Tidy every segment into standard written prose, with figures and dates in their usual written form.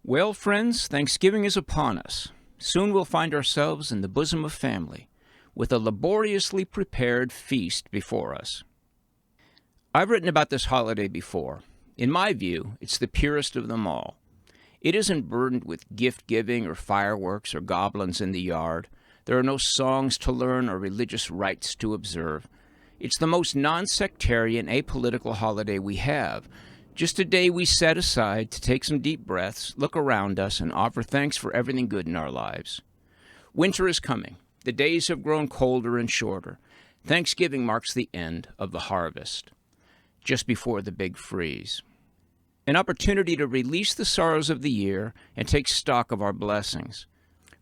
Well, friends, Thanksgiving is upon us. Soon we'll find ourselves in the bosom of family, with a laboriously prepared feast before us. I've written about this holiday before. In my view, it's the purest of them all. It isn't burdened with gift-giving or fireworks or goblins in the yard. There are no songs to learn or religious rites to observe. It's the most non-sectarian, apolitical holiday we have. Just a day we set aside to take some deep breaths, look around us, and offer thanks for everything good in our lives. Winter is coming. The days have grown colder and shorter. Thanksgiving marks the end of the harvest, just before the big freeze. An opportunity to release the sorrows of the year and take stock of our blessings.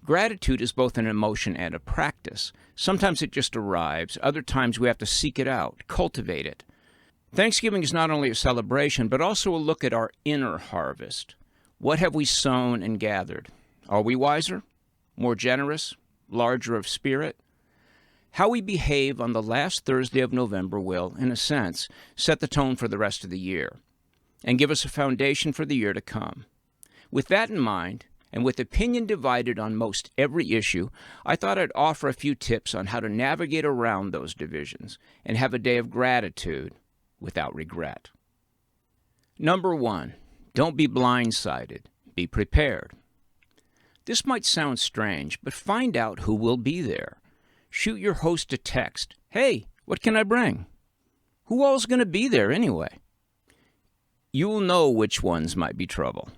Gratitude is both an emotion and a practice. Sometimes it just arrives. Other times we have to seek it out, cultivate it. Thanksgiving is not only a celebration, but also a look at our inner harvest. What have we sown and gathered? Are we wiser, more generous, larger of spirit? How we behave on the last Thursday of November will, in a sense, set the tone for the rest of the year and give us a foundation for the year to come. With that in mind, and with opinion divided on most every issue, I thought I'd offer a few tips on how to navigate around those divisions and have a day of gratitude without regret. Number 1, don't be blindsided. Be prepared. This might sound strange, but find out who will be there. Shoot your host a text. Hey, what can I bring? Who all's going to be there anyway? You'll know which ones might be trouble.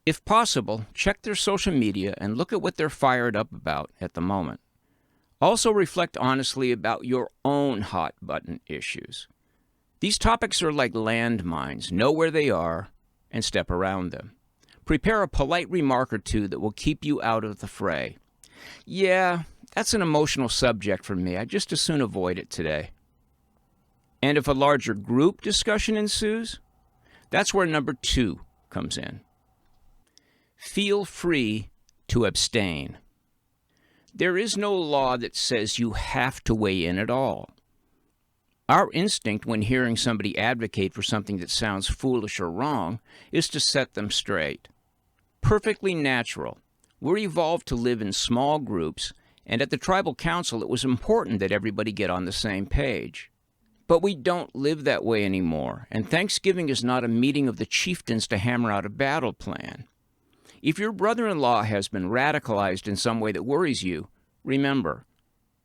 If possible, check their social media and look at what they're fired up about at the moment. Also reflect honestly about your own hot-button issues. These topics are like landmines. Know where they are and step around them. Prepare a polite remark or two that will keep you out of the fray. Yeah, that's an emotional subject for me. I'd just as soon avoid it today. And if a larger group discussion ensues, that's where number 2 comes in. Feel free to abstain. There is no law that says you have to weigh in at all. Our instinct when hearing somebody advocate for something that sounds foolish or wrong is to set them straight. Perfectly natural. We're evolved to live in small groups, and at the tribal council it was important that everybody get on the same page. But we don't live that way anymore, and Thanksgiving is not a meeting of the chieftains to hammer out a battle plan. If your brother-in-law has been radicalized in some way that worries you, remember,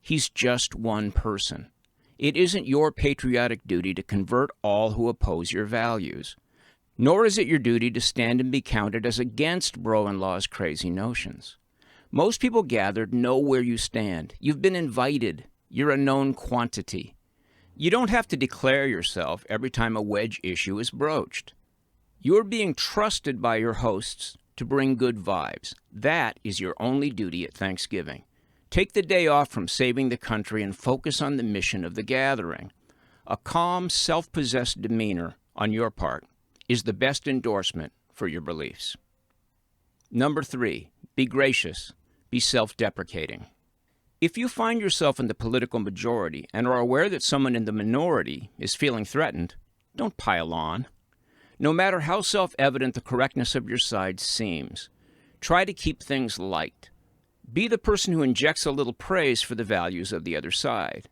he's just one person. It isn't your patriotic duty to convert all who oppose your values. Nor is it your duty to stand and be counted as against bro-in-law's crazy notions. Most people gathered know where you stand. You've been invited. You're a known quantity. You don't have to declare yourself every time a wedge issue is broached. You're being trusted by your hosts to bring good vibes. That is your only duty at Thanksgiving. Take the day off from saving the country and focus on the mission of the gathering. A calm, self-possessed demeanor on your part is the best endorsement for your beliefs. Number 3, be gracious. Be self-deprecating. If you find yourself in the political majority and are aware that someone in the minority is feeling threatened, don't pile on. No matter how self-evident the correctness of your side seems, try to keep things light. Be the person who injects a little praise for the values of the other side.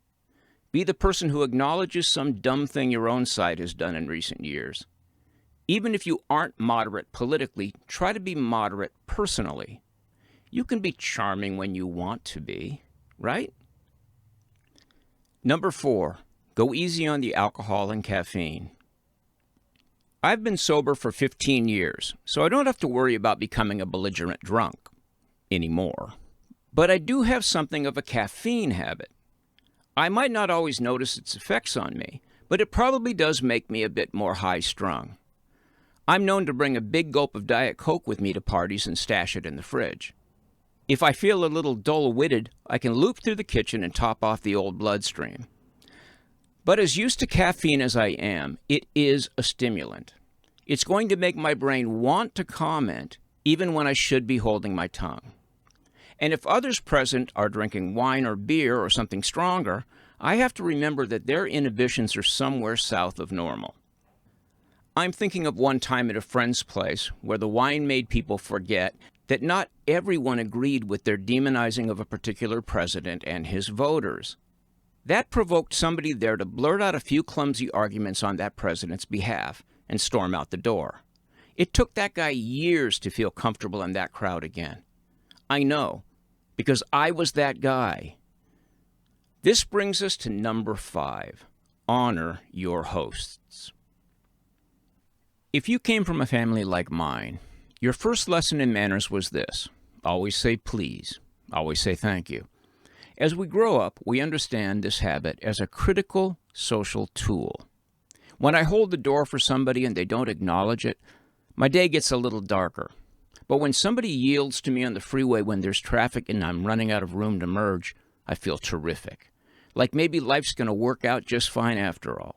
Be the person who acknowledges some dumb thing your own side has done in recent years. Even if you aren't moderate politically, try to be moderate personally. You can be charming when you want to be, right? Number 4, go easy on the alcohol and caffeine. I've been sober for 15 years, so I don't have to worry about becoming a belligerent drunk anymore. But I do have something of a caffeine habit. I might not always notice its effects on me, but it probably does make me a bit more high-strung. I'm known to bring a big gulp of Diet Coke with me to parties and stash it in the fridge. If I feel a little dull-witted, I can loop through the kitchen and top off the old bloodstream. But as used to caffeine as I am, it is a stimulant. It's going to make my brain want to comment even when I should be holding my tongue. And if others present are drinking wine or beer or something stronger, I have to remember that their inhibitions are somewhere south of normal. I'm thinking of one time at a friend's place where the wine made people forget that not everyone agreed with their demonizing of a particular president and his voters. That provoked somebody there to blurt out a few clumsy arguments on that president's behalf and storm out the door. It took that guy years to feel comfortable in that crowd again. I know, because I was that guy. This brings us to number 5. Honor your hosts. If you came from a family like mine, your first lesson in manners was this: always say please, always say thank you. As we grow up, we understand this habit as a critical social tool. When I hold the door for somebody and they don't acknowledge it, my day gets a little darker. But when somebody yields to me on the freeway when there's traffic and I'm running out of room to merge, I feel terrific. Like maybe life's going to work out just fine after all.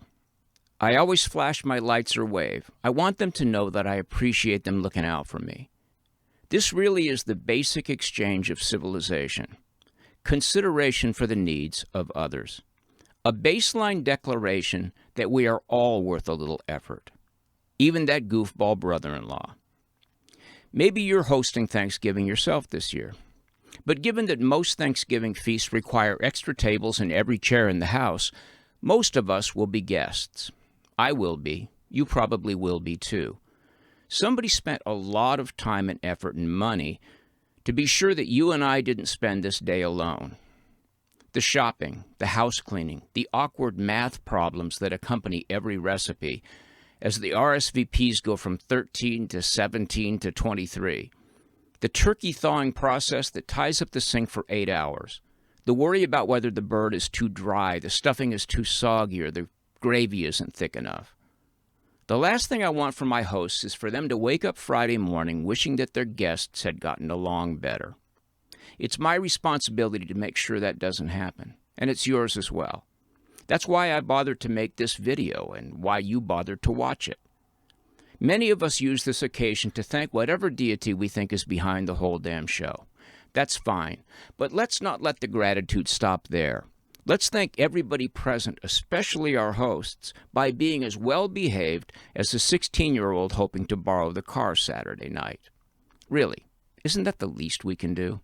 I always flash my lights or wave. I want them to know that I appreciate them looking out for me. This really is the basic exchange of civilization. Consideration for the needs of others. A baseline declaration that we are all worth a little effort. Even that goofball brother-in-law. Maybe you're hosting Thanksgiving yourself this year. But given that most Thanksgiving feasts require extra tables and every chair in the house, most of us will be guests. I will be. You probably will be too. Somebody spent a lot of time and effort and money to be sure that you and I didn't spend this day alone. The shopping, the house cleaning, the awkward math problems that accompany every recipe, as the RSVPs go from 13 to 17 to 23. The turkey thawing process that ties up the sink for 8 hours. The worry about whether the bird is too dry, the stuffing is too soggy, or the gravy isn't thick enough. The last thing I want from my hosts is for them to wake up Friday morning wishing that their guests had gotten along better. It's my responsibility to make sure that doesn't happen, and it's yours as well. That's why I bothered to make this video and why you bothered to watch it. Many of us use this occasion to thank whatever deity we think is behind the whole damn show. That's fine, but let's not let the gratitude stop there. Let's thank everybody present, especially our hosts, by being as well behaved as a 16-year-old hoping to borrow the car Saturday night. Really, isn't that the least we can do?